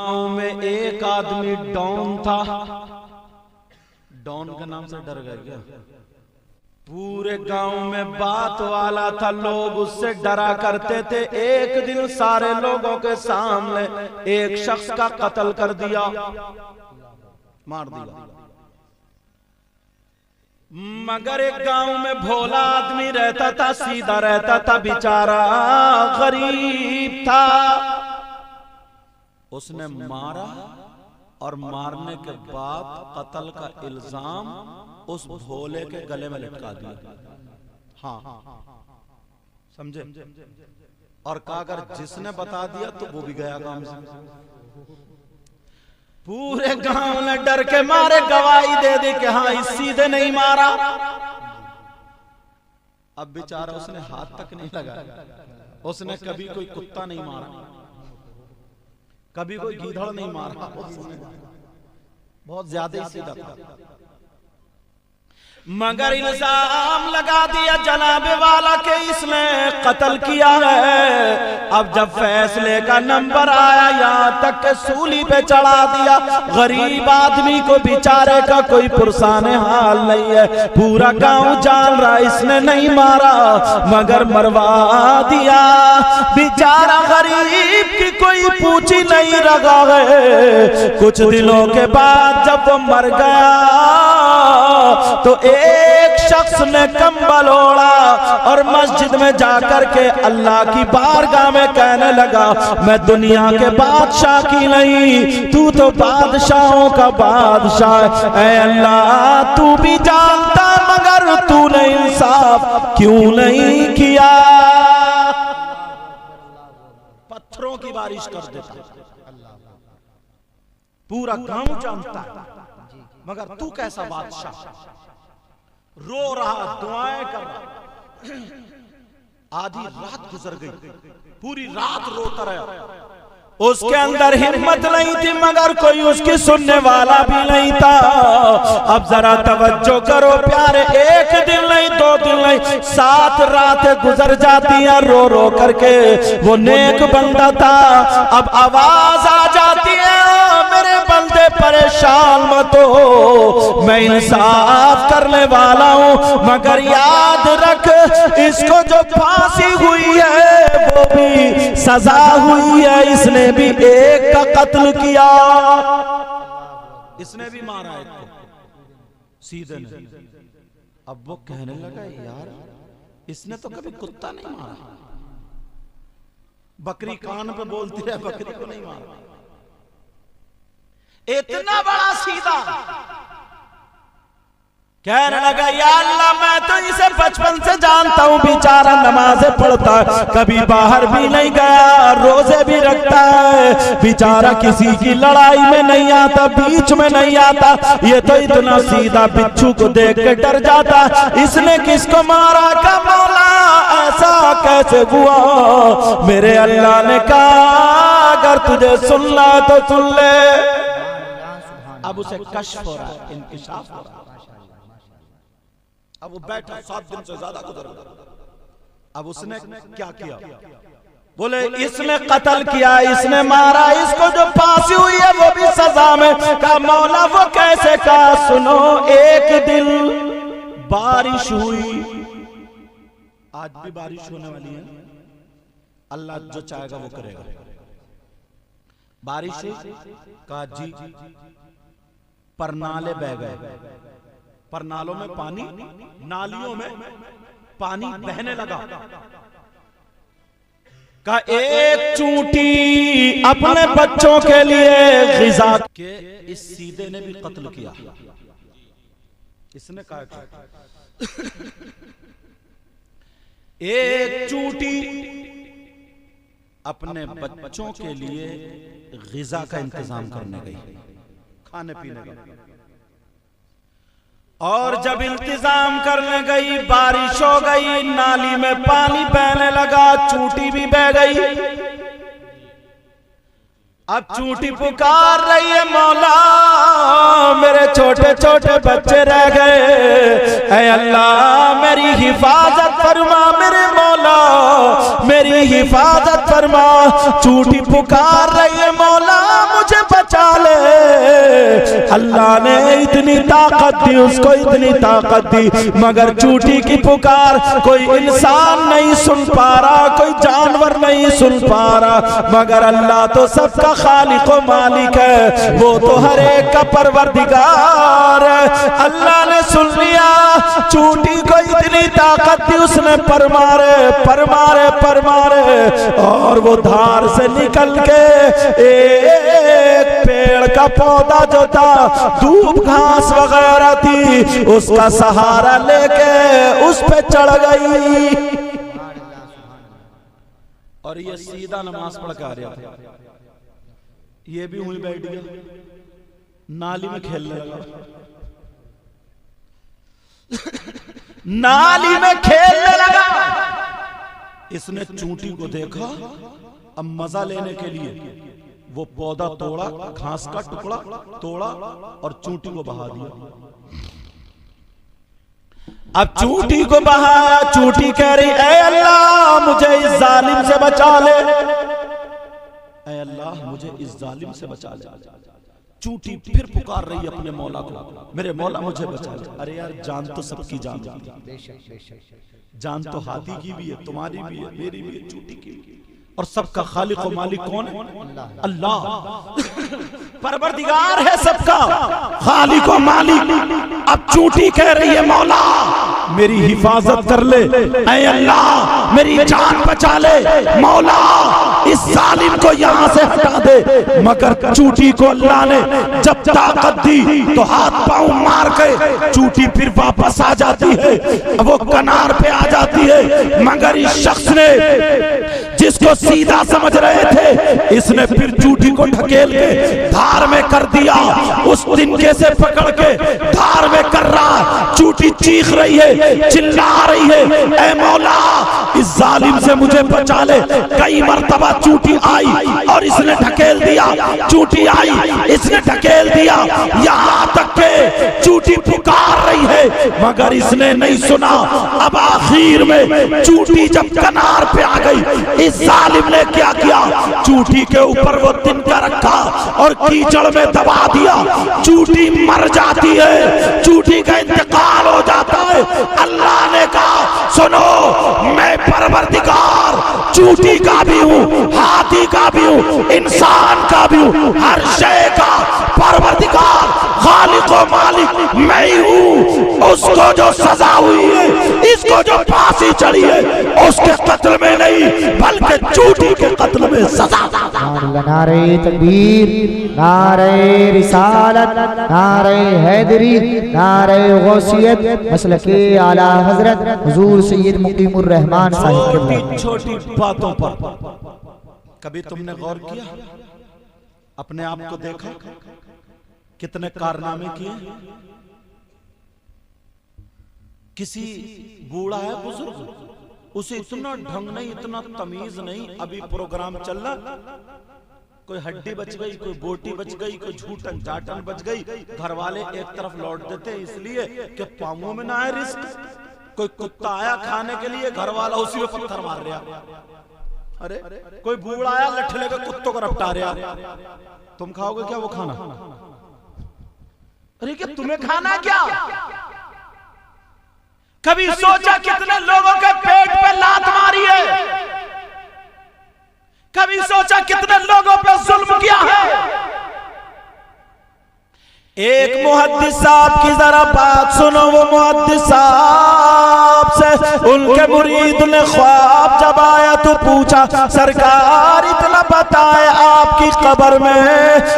गांव में एक आदमी डॉन था। डॉन के नाम से डर गए क्या? पूरे गांव में बात वाला था, लोग उससे डरा करते थे। एक दिन सारे लोगों के सामने एक शख्स का कत्ल कर दिया, मार दिया। मगर एक गांव में भोला आदमी रहता था, सीधा रहता था, बेचारा गरीब था। उसने मारा और मारने के बाद कत्ल का इल्जाम उस भोले के गले में लटका दिया। हाँ, समझे? और कहा अगर जिसने बता दिया तो वो भी गया काम से। पूरे गांव ने डर के मारे गवाही दे दी कि हाँ इस सीधे नहीं मारा। अब बेचारा उसने हाथ तक नहीं लगाया। उसने कभी कोई कुत्ता नहीं मारा, कभी कोई गीदड़ नहीं मारा, बहुत ज्यादा ही सीधा था। मगर इल्जाम लगा दिया जनाबे वाला के इसने कत्ल किया है। अब जब फैसले का नंबर आया, यहाँ तक के सूली पे चढ़ा दिया। गरीब आदमी को बेचारे का कोई पुरसाने हाल नहीं है। पूरा गांव जान रहा इसने नहीं मारा, मगर मरवा दिया। बेचारा गरीब की कोई पूछी नहीं रखा है। कुछ दिनों के बाद जब वो मर गया तो एक शख्स ने कंबल ओढ़ा और मस्जिद में जाकर के अल्लाह की बारगाह में कहने लगा, मैं दुनिया के बादशाह की नहीं, तू तो बादशाहों का बादशाह है। अल्लाह तू भी जानता, मगर तूने इंसाफ क्यों नहीं किया? पत्थरों की बारिश कर देता, पूरा गांव जानता है, मगर तू कैसा बादशाह? रो रहा, दुआएं कर रहा। आधी रात गुजर गई, पूरी रात रोता रहा। उसके अंदर हिम्मत नहीं थी, मगर कोई उसकी सुनने वाला भी नहीं था। अब जरा तवज्जो करो प्यारे, एक दिन नहीं, 2 दिन नहीं, 7 रातें गुजर जाती हैं रो रो करके। वो नेक बंदा था। अब आवाज आ जाती है, मेरे बंदे परेशान मत हो, मैं इंसाफ करने वाला हूं, मगर याद रख इसको जो फांसी हुई है वो भी सजा हुई है। इसने भी एक का कत्ल किया, इसने भी मारा एक को सीधे ने। अब वो कहने लगा यार इसने तो कभी कुत्ता नहीं मारा, बकरी कान पे बोलती है, बकरी को नहीं मारा। इतना बड़ा सीधा कहने लगा, या अल्लाह मैं तो इसे बचपन से जानता हूँ, बेचारा नमाज़ें पढ़ता है, कभी बाहर भी नहीं गया, रोजे भी रखता है, बेचारा किसी की लड़ाई में नहीं आता, बीच में नहीं आता। ये तो इतना सीधा बिच्छू को देख के डर जाता। इसने किसको मारा? का मौला ऐसा कैसे हुआ? मेरे अल्लाह ने कहा अगर तुझे सुनना तो सुन ले। अब उसे कश्फ हो रहा है, इंकिशाफ हो रहा है। अब वो बैठा, 7 दिन से ज्यादा गुजर गया। अब उसने क्या किया? बोले इसने कत्ल किया, इसने मारा, इसको जो फांसी हुई है वो भी सजा में। का मौला वो कैसे? का सुनो, एक दिन बारिश हुई, आज भी बारिश होने वाली है, अल्लाह जो चाहेगा वो करेगा। बारिश का जी परनाले बह गए, परनालों में पानी, नालियों में पानी बहने लगा। का एक चूंटी अपने बच्चों के लिए ग़िज़ा के इस सीधे ने भी कत्ल किया। इसने कहा एक चूंटी अपने बच्चों के लिए ग़िज़ा का इंतजाम करने गई, खाने पीने का। और जब इंतजाम करने गई, बारिश हो गई, नाली में पानी बहने लगा, चूंटी भी बह गई। अब चूंटी पुकार रही है, मौला मेरे छोटे छोटे बच्चे रह गए, ऐ अल्लाह मेरी हिफाजत फरमा, मेरे मौला मेरी हिफाजत फरमा। चूंटी पुकार रही है, मौला मुझे अल्लाह ने इतनी ताकत दी उसको, इतनी ताकत दी, मगर चूंटी की पुकार कोई इंसान नहीं सुन पा रहा, कोई जानवर नहीं सुन पा रहा, मगर अल्लाह तो सबका खालिक व मालिक है, वो तो हर एक का परवरदिगार है। अल्लाह ने सुन लिया, चूंटी को इतनी ताकत दी, उसने पर मारे और वो धार से निकल के एक पेड़ का पौधा जो था, धूप घास वगैरह थी, उसका सहारा लेके उस पे चढ़ गई। और ये सीधा नमाज पढ़ के आ रहा था, ये भी वहीं बैठ गया, नाली में खेलने लगा। नाली में खेलने लगा। इसने चूंटी को देखा, अब मजा लेने के लिए वो पौधा तोड़ा, घास का टुकड़ा तोड़ा और चूंटी को बहा दिया। अब चूंटी को बहाया, चूंटी कह रही ऐ अल्लाह मुझे इस जालिम से बचा ले, ऐ अल्लाह मुझे इस जालिम से बचा ले। चूंटी फिर पुकार रही है अपने मौला को, मेरे मौला मुझे बचा ले। अरे यार जान तो सबकी जान है, जान तो हाथी की भी है, तुम्हारी भी है, मेरी भी है, चूंटी की भी है, और सबका खालिक और मालिक कौन है? अल्लाह। परवरदिगार है सबका खालिक और मालिक। अब चूंटी कह रही है मौला मेरी हिफाजत कर ले, ऐ अल्लाह मेरी जान बचा ले, मौला इस जालिम को यहाँ से हटा दे। मगर चूंटी को अल्लाह ने जब ताकत दी तो हाथ पांव मार के चूंटी फिर वापस आ जाती है, वो किनार पे आ जाती है। मगर इस शख्स ने जिसको सीधा समझ रहे थे, इसने फिर चूंटी को ढकेल के धार में कर दिया, उस तिनके से पकड़ के धार में कर रहा। चूंटी चीख रही है, चिल्ला रही है, ऐ मौला इस जालिम से मुझे बचा ले। कई मर्तबा चूंटी आई और इसने ढकेल दिया, चूंटी आई इसने ढकेल दिया, यहाँ तक के चूंटी पुकार रही है मगर इसने नहीं सुना। अब आखिर में चूंटी जब किनार पे आ गई, इस जालिम ने क्या किया, चूंटी के ऊपर वो तिनका रखा और कीचड़ में दबा दिया। चूंटी मर जाती है, चूंटी का इंतकाल हो जाता है। अल्लाह ने कहा सुनो मैं परवरदिगार चूंटी का भी हूँ, हाथी का भी हूँ, इंसान का भी हूँ, हर शय का परवरदिगार खालिक और मालिक मैं ही हूँ। उसको जो सजा हुई है, इसको जो फांसी चढ़ी है, उसके कत्ल में नहीं बल्कि चूंटी के कत्ल में सजा। नारे तकबीर, नारे रिसालत, नारे हैदरी, नारे गौसियत, मसलके आला हजरत हुजूर सैयद मुकीमुर रहमान साहिब के। छोटी बातों पर कभी तुमने गौर किया? अपने आप को देखा, कितने कारनामे किए। किसी बूढ़ा है बुजुर्ग, उसे इतना ढंग नहीं, इतना तमीज नहीं। अभी प्रोग्राम चल रहा, कोई हड्डी बच गई, कोई बोटी बच गई, कोई झूठन जाटन बच गई, घर वाले एक तरफ लौट देते इसलिए कि पांवों में ना आए रिस्क। कोई कुत्ता आया खाने के लिए, घर वाला उसी में पत्थर मार रहा। अरे कोई बूढ़ा आया लठ लेकर कुत्तों को रपटा रहा। तुम खाओगे क्या वो खाना? अरे क्या तुम्हें खाना क्या? कभी सोचा कितने लोगों के पेट पे लात मारी है? कभी सोचा कितने लोगों पे जुल्म किया है? एक मुहद्दिस साहब की जरा बात सुनो। वो मुहद्दिस साहब से उनके मुरीद ने ख्वाब जब आया तो पूछा सरकार इतना बताए आपकी कब्र में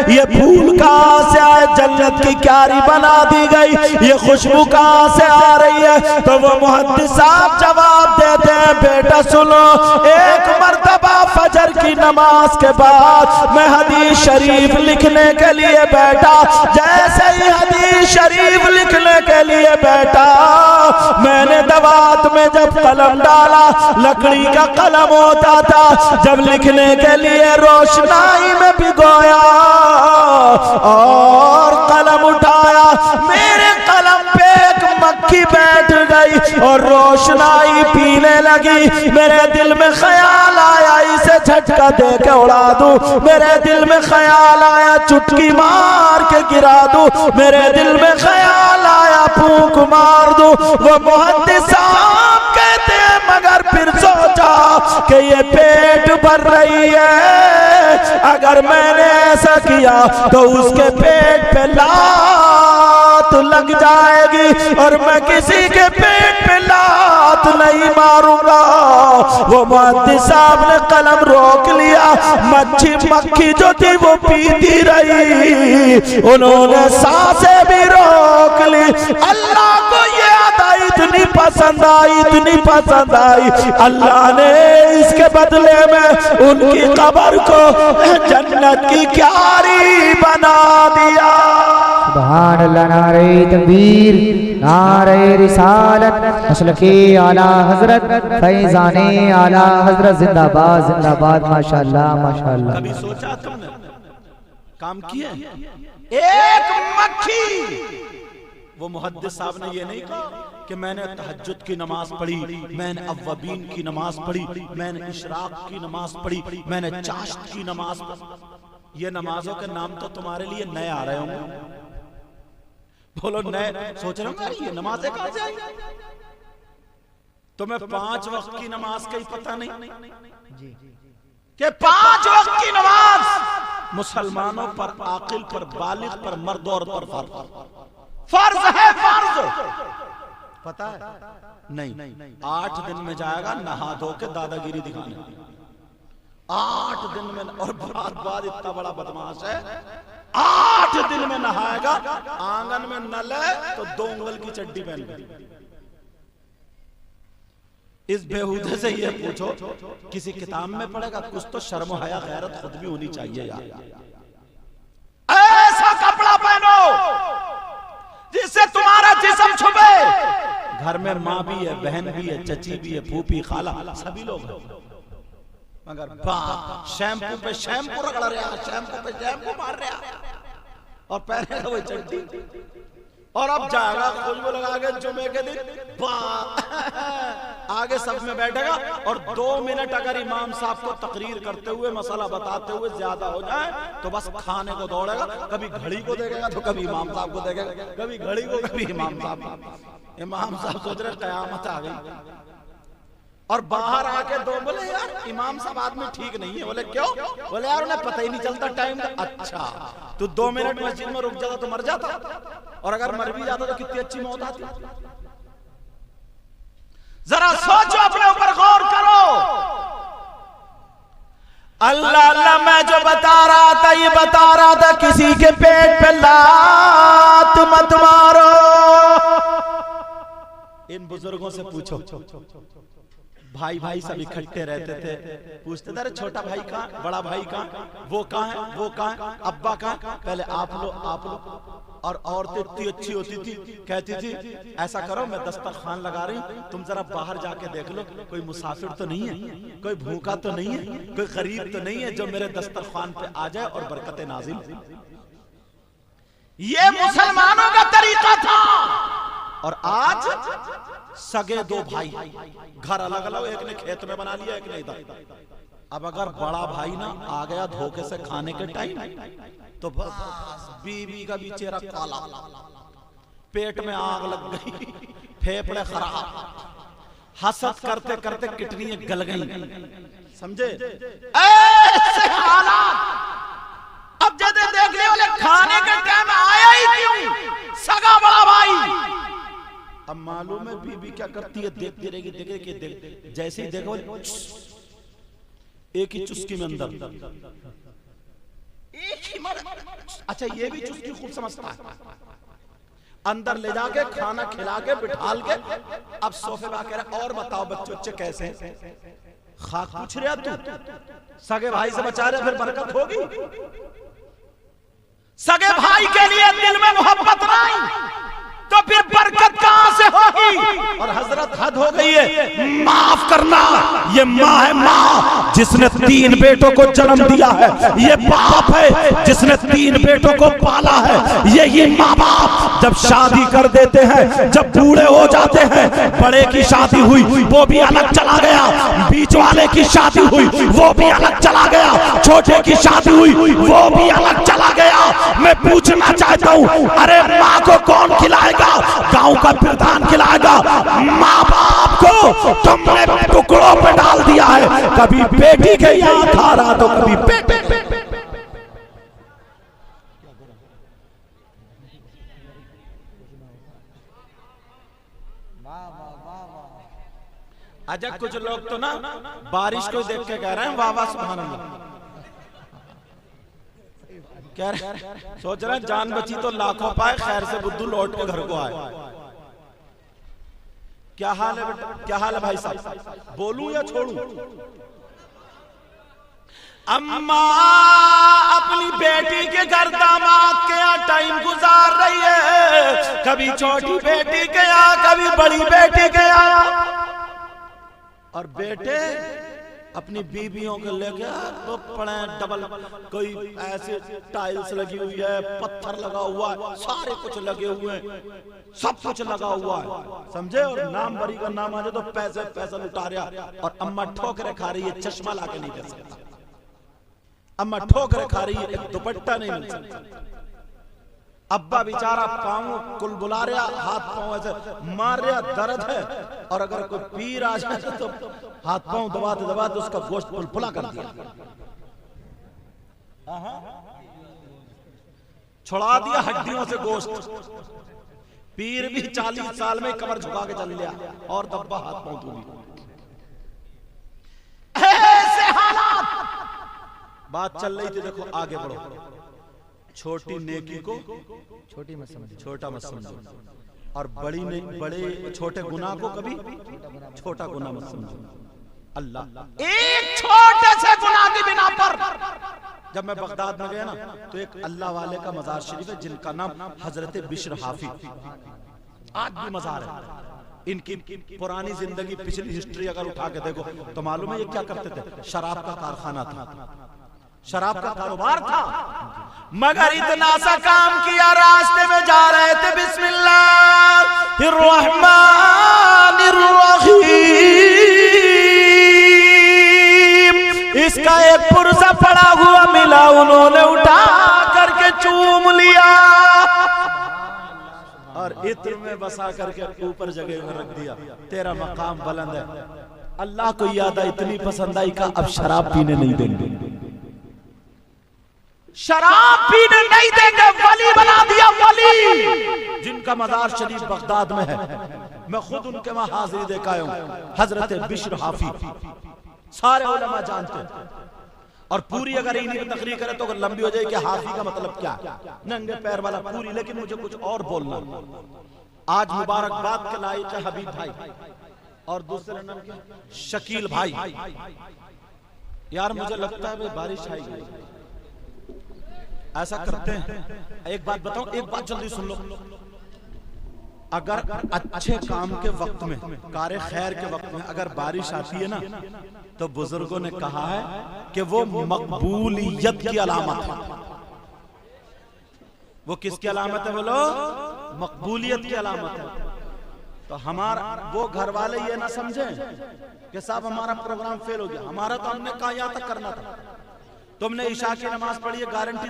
ये फूल कहां से आए, जन्नत की क्यारी बना दी गई, ये खुशबू कहां से आ रही है? तो वो मुहद्दिस साहब जवाब देते हैं बेटा सुनो, एक मर्तबा फजर की नमाज के बाद मैं हदीस शरीफ लिखने के लिए बैठा। जैसे ही हदीस शरीफ लिखने के लिए बैठा, मैंने दवात में जब कलम डाला, लकड़ी का कलम होता था, जब लिखने के लिए रोशनाई में भिगोया और कलम उठाया, मेरे कलम पे एक मक्खी बैठ गई। और रोशनाई पीने लगी। मेरे दिल में ख्याल आया इसे झटका दे के उड़ा दूं, मेरे दिल में ख्याल आया चुटकी मार के गिरा दूं, मेरे दिल में ख्याल आया फूंक मार दूं। वो मुहद्दिस साहब कहते हैं मगर फिर सोचा कि ये पेट भर रही है, अगर मैंने ऐसा किया तो उसके पेट पे लात लग जाएगी और मैं किसी के पेट पे लात नहीं मारूंगा। वो मुहद्दिस साहब ने कलम रोक लिया, मच्छी मक्खी जो थी वो पीती रही, उन्होंने सांसें भी रोक ली। अल्लाह को ये अदा इतनी पसंद आई, इतनी पसंद आई, अल्लाह ने इसके बदले में उनकी कब्र को जन्नत की क्यारी बना दिया। सुभान अल्लाह, नारे तकबीर, नारे रिसालत, मसलके आला हजरत, फैजाने आला हजरत, जिंदाबाद जिंदाबाद, माशाअल्लाह माशाअल्लाह। कभी सोचा तुमने, काम किए? एक मक्खी, वो मुहद्दिस साहब ने ये नहीं कहा कि मैंने तहज्जुद की नमाज पढ़ी, मैंने अव्वबीन की नमाज पढ़ी, मैंने इशराक की नमाज पढ़ी, मैंने चाश्त की नमाज पढ़ी। ये नमाजों के नाम तो तुम्हारे लिए नए आ रहे होंगे, बोलो नए सोच रहे हो ये नमाजें कहाँ से आई? तुम्हें 5 वक्त की नमाज का ही पता नहीं कि 5 वक्त की नमाज मुसलमानों पर, आकिल पर, बालिग पर, मर्द और पर फर्ज है, फर्ज पता है? नहीं, 8 दिन में जाएगा नहा धो के दादागिरी दिखाने, 8 दिन में। और बाद इतना बड़ा बदमाश है, 8 दिन में नहाएगा, आंगन में नल है तो 2 उंगल की चड्डी पहन ली। इस बेहूदे से ये पूछो किसी किताब में पढ़ेगा? कुछ तो शर्म हया गैरत खुद भी होनी चाहिए यार। ऐसा कपड़ा पहनो जिससे तुम्हारा जिस्म छुपे। घर में माँ भी है, बहन भी है, चची भी है, फूफी, खाला, सभी लोग हैं, मगर शैम्पू पे शैम्पू रगड़ रहा, शैम्पू पे शैम्पू मार रहा और पहनेगा वो चड्डी। और अब जाएगा खुशबू लगा के जुमे के दिन आगे सब में बैठेगा और 2 मिनट अगर इमाम साहब को तकरीर करते हुए, मसला बताते हुए ज्यादा हो जाए तो बस खाने को दौड़ेगा, कभी घड़ी को देखेगा तो कभी इमाम साहब को देखेगा, कभी घड़ी को कभी इमाम साहब। इमाम साहब सोच रहे कयामत आ गई। और बाहर आके 2 बोले यार इमाम साहब आदमी ठीक नहीं है। बोले क्यों? बोले यार उन्हें पता ही नहीं चलता टाइम। अच्छा तो 2 मिनट मस्जिद में रुक जाता तो मर जाता, और अगर मर भी जाता तो कितनी अच्छी मौत आती। जरा सोचो, अपने ऊपर गौर करो। अल्लाह अल्लाह, मैं जो बता रहा था ये बता रहा था किसी के पेट पे लात मत मारो। इन बुजुर्गों से पूछो, भाई भाई सब इकट्ठे रहते थे, पूछते थे अरे छोटा भाई कहाँ, बड़ा भाई कहाँ, वो कहाँ है, वो कहाँ है, अब्बा कहाँ? पहले आप लो। और औरतें इतनी अच्छी होती थी, कहती थी ऐसा करो मैं दस्तरखान लगा रही हूँ, तुम जरा बाहर जाके देख लो कोई मुसाफिर तो नहीं है, कोई भूखा तो नहीं है, कोई गरीब तो नहीं है जो मेरे दस्तरखान पे आ जाए और बरकतें नाजिल। ये मुसलमानों का तरीका था। और आज सगे 2 भाई, घर अलग अलग, एक ने खेत में बना लिया, एक ने इधर। अब अगर बड़ा भाई ना आ गया धोखे से खाने के टाइम तो बस बीवी का भी चेहरा काला, पेट में आग लग गई, फेफड़े खराब, हसद करते करते किडनी गल गई, समझे? ऐसे हालात। अब जब देखने वाले खाने के टाइम आया ही क्यों? सगा बड़ा भाई। अब मालूम है बीबी क्या करती है? देखती रहेगी, देख जैसे ही देखो एक ही चुस्की में अंदर, एक ही मर। अच्छा ये भी चुस्की खूब समझता है। अंदर ले जाके खाना खिला के बिठाल के अब सोफे पे आके और बताओ बच्चे कैसे हैं? खाक पूछ रहा तू, सगे भाई से बचा रहे फिर बरकत होगी? सगे भाई के लिए दिल में मोहब्बत नहीं तो फिर बरकत कहां से होगी? और हजरत हद हो गई है, माफ करना। ये माँ है, माँ जिसने 3 बेटों को जन्म दिया है, ये बाप है जिसने 3 बेटों को पाला है, ये माँ बाप जब शादी कर देते हैं, जब बूढ़े हो जाते हैं, बड़े की शादी हुई वो भी अलग चला गया, बीच वाले की शादी हुई वो भी अलग चला गया, छोटे की शादी हुई वो भी अलग चला गया। मैं पूछना चाहता हूँ, अरे माँ को कौन खिलाएगा? गांव का प्रधान खिलाएगा। माँ बाप को तुमने टुकड़ों पे डाल दिया है, कभी बेटी के यहाँ खा रहा तो कभी बेटे। अच्छा, कुछ लोग तो ना बारिश को देख के कह रहे हैं वाह वाह सुभान अल्लाह, कह रहे सोच रहे हैं जान बची तो लाखों पाए, खैर से बुद्धू लौट के घर को आए। क्या हाल है बेटा, क्या हाल है भाई साहब? बोलूं या छोड़ूं? अम्मा अपनी बेटी के घर दामाद के यहाँ टाइम गुजार रही है, कभी छोटी बेटी के यहाँ, कभी बड़ी बेटी के यहाँ, और बेटे अपनी बीबियों को लेके तो पड़े डबल, कोई ऐसे टाइल्स लगी हुई है, पत्थर लगा हुआ है, सारे कुछ लगे हुए हैं, सब कुछ लगा हुआ है, समझे? और नाम बरी का नाम आ जाए तो पैसे पैसा लुटा रहा, और अम्मा ठोकरे खा रही है, चश्मा लाके नहीं दे सकता, अम्मा ठोकरे खा रही है, एक दुपट्टा नहीं मिल सकता, अब्बा बेचारा पाँव कुल बुला रहा, हाथ पाँव ऐसे मार रहा, दर्द है, और अगर कोई पीर आ जाए तो हाथ पाँव दबाते दबाते उसका गोश्त पुलपुला कर दिया, छुड़ा दिया हड्डियों से गोश्त। पीर भी 40 साल में कमर झुका के चल लिया, और दब्बा हाथ पाँव धोली। ऐसे हालात बात चल रही थी, देखो आगे बढ़ो। छोटी नेकी को छोटी मत समझो, छोटा मत समझो, और बड़े छोटे गुनाह को कभी छोटा गुनाह मत समझो। अल्लाह एक छोटे से गुनाह की बिना पर, जब मैं बगदाद में गया ना तो एक अल्लाह वाले का मजार शरीफ है जिनका नाम हजरत बिश्र हाफी, आज भी मजार है। इनकी पुरानी जिंदगी, पिछली हिस्ट्री अगर उठा के देखो तो मालूम है ये क्या करते थे। शराब का कारखाना था, शराब का कारोबार था, मगर इतना सा काम किया, रास्ते में जा रहे थे बिस्मिल्लाहिर्रहमानिर्रहीम, इसका एक पुर्जा पड़ा हुआ मिला, उन्होंने उठा करके चूम लिया और इत्र में बसा करके ऊपर जगह में रख दिया। तेरा मकाम बुलंद है। अल्लाह को याद आई, इतनी पसंद आई का अब शराब पीने नहीं देंगे, शराब पीने नहीं देंगे, वली बना दिया वली, जिनका मजार शरीफ बगदाद में है। मैं खुद उनके वहां हाजिरी देखा हूं, हजरत बिश्र हाफी, सारे उलमा जानते हैं। और पूरी अगर इन्हीं में तकरीर करे तो लंबी हो जाए कि हाफी का मतलब क्या, नंगे पैर वाला पूरी। लेकिन मुझे कुछ और बोलना, आज मुबारकबाद के लायक है हबीब भाई, और दूसरे नाम क्या, शकील भाई। यार मुझे लगता है भाई बारिश आएगी, ऐसा करते हैं। एक बात बताऊं, एक बात जल्दी सुन लो। अगर अच्छे काम के वक्त में, कारे खैर के वक्त में अगर बारिश आती है ना, तो बुजुर्गों ने कहा है कि वो मकबूलियत की अलामत है। वो किसकी अलामत है बोलो? मकबूलियत की अलामत है। तो हमारा वो घर वाले ये ना समझे कि साहब हमारा प्रोग्राम फेल हो गया, हमारा तो हमने कहा यहां तक करना था, तुमने ईशा की नमाज पढ़ी है, गारंटी